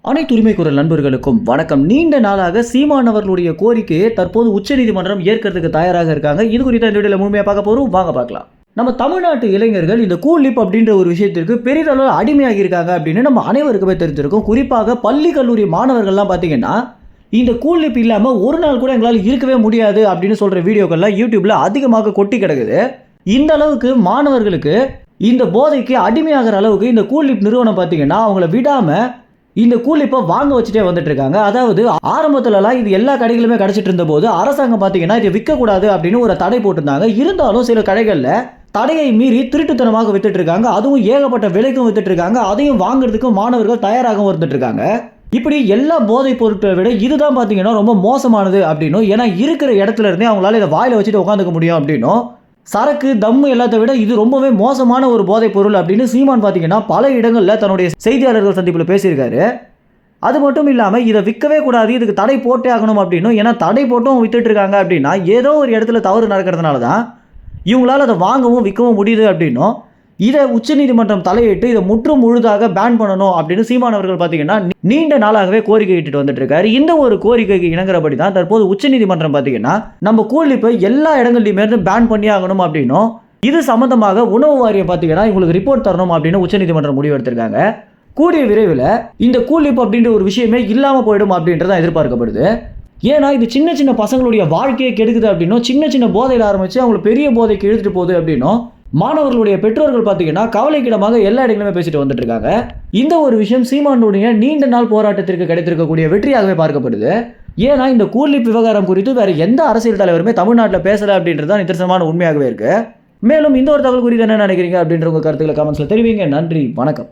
அனைத்து உரிமை குரல் நண்பர்களுக்கும் வணக்கம். நீண்ட நாளாக சீமான் அவர்களுடைய கோரிக்கையை தற்போது உச்சநீதிமன்றம் ஏற்கிறதுக்கு தயாராக இருக்காங்க. இது குறித்த இந்த வீடியோவில் முழுமையாக பார்க்க போகிறோம், வாங்க பார்க்கலாம். நம்ம தமிழ்நாட்டு இளைஞர்கள் இந்த கூல் லிப் அப்படின்ற ஒரு விஷயத்திற்கு பெரிதளவில் அடிமையாகி இருக்காங்க அப்படின்னு நம்ம அனைவருக்குமே தெரிஞ்சிருக்கும். குறிப்பாக பள்ளி கல்லூரி மாணவர்கள்லாம் பார்த்தீங்கன்னா இந்த கூல் லிப் இல்லாமல் ஒரு நாள் கூட எங்களால் இருக்கவே முடியாது அப்படின்னு சொல்கிற வீடியோக்கள்லாம் யூடியூப்பில் அதிகமாக கொட்டி கிடக்குது. இந்த அளவுக்கு மாணவர்களுக்கு இந்த போதைக்கு அடிமையாகிற அளவுக்கு இந்த கூல் லிப் நிறுவனம் பார்த்தீங்கன்னா அவங்கள விடாமல் இந்த கூல் லிப்பை வாங்க வச்சுட்டே வந்துட்டு இருக்காங்க. அதாவது ஆரம்பத்துலலாம் இது எல்லா கடைகளுமே கிடச்சிட்டு இருந்த போது அரசாங்கம் பார்த்தீங்கன்னா இதை விற்கக்கூடாது அப்படின்னு ஒரு தடை போட்டிருந்தாங்க. இருந்தாலும் சில கடைகளில் தடையை மீறி திருட்டுத்தனமாக வித்துட்டு இருக்காங்க. அதுவும் ஏகப்பட்ட விலைக்கும் வித்துட்டு இருக்காங்க. அதையும் வாங்குறதுக்கு மாணவர்கள் தயாராகவும் வந்துட்டு இருக்காங்க. இப்படி எல்லா போதைப் பொருட்களை விட இதுதான் பார்த்தீங்கன்னா ரொம்ப மோசமானது அப்படின்னும், ஏன்னா இருக்கிற இடத்துல இருந்தே அவங்களால இதை வாயில வச்சுட்டு உட்காந்துக்க முடியும் அப்படின்னும், சரக்கு தம்மு எல்லாத்தை விட இது ரொம்பவே மோசமான ஒரு போதைப் பொருள் அப்படின்னு சீமான் பார்த்தீங்கன்னா பல இடங்களில் தன்னுடைய செய்தியாளர்கள் சந்திப்பில் பேசியிருக்காரு. அது மட்டும் இல்லாமல் இதை விற்கவே கூடாது, இதுக்கு தடை போட்டே ஆகணும் அப்படின்னும், ஏன்னா தடை போட்டும் வித்துட்டு இருக்காங்க அப்படின்னா ஏதோ ஒரு இடத்துல தவறு நடக்கிறதுனால தான் இவங்களால் அதை வாங்கவும் விற்கவும் முடியுது அப்படின்னும், இதை உச்சநீதிமன்றம் தலையிட்டு இதை முற்றும் முழுதாக பேன் பண்ணணும் அப்படின்னு சீமான் அவர்கள் பார்த்தீங்கன்னா நீண்ட நாளாகவே கோரிக்கை இட்டு வந்துட்டு இருக்காரு. இந்த ஒரு கோரிக்கைக்கு இணங்குறபடி தான் தற்போது உச்சநீதிமன்றம் பார்த்தீங்கன்னா நம்ம கூல் லிப்பை எல்லா இடங்கள்லையுமே பேன் பண்ணி ஆகணும் அப்படின்னும், இது சம்பந்தமாக உணவு வாரியம் பார்த்தீங்கன்னா இவங்களுக்கு ரிப்போர்ட் தரணும் அப்படின்னு உச்சநீதிமன்றம் முடிவு எடுத்திருக்காங்க. கூடிய விரைவில் இந்த கூல் லிப் அப்படின்ற ஒரு விஷயமே இல்லாமல் போயிடும் அப்படின்றத எதிர்பார்க்கப்படுது. ஏன்னா இது சின்ன சின்ன பசங்களுடைய வாழ்க்கையை கெடுக்குது அப்படின்னும், சின்ன சின்ன போதையில் ஆரம்பித்து அவங்களை பெரிய போதைக்கு இழுத்துட்டு போகுது அப்படின்னும் மாணவர்களுடைய பெற்றோர்கள் பார்த்தீங்கன்னா கவலைக்கிடமாக எல்லா இடங்களுமே பேசிட்டு வந்துட்டு இருக்காங்க. இந்த ஒரு விஷயம் சீமானுடைய நீண்ட நாள் போராட்டத்திற்கு கிடைத்திருக்கக்கூடிய வெற்றியாகவே பார்க்கப்படுது. ஏன்னா இந்த கூல் லிப் விவகாரம் குறித்து வேற எந்த அரசியல் தலைவருமே தமிழ்நாட்டில் பேசல அப்படின்றது தான் நிதர்சனமான உண்மையாகவே இருக்கு. மேலும் இந்த ஒரு தகவல் குறித்து என்ன நினைக்கிறீங்க அப்படின்ற உங்க கருத்துக்களை கமெண்ட்ஸ்ல தெரிவிங்க. நன்றி, வணக்கம்.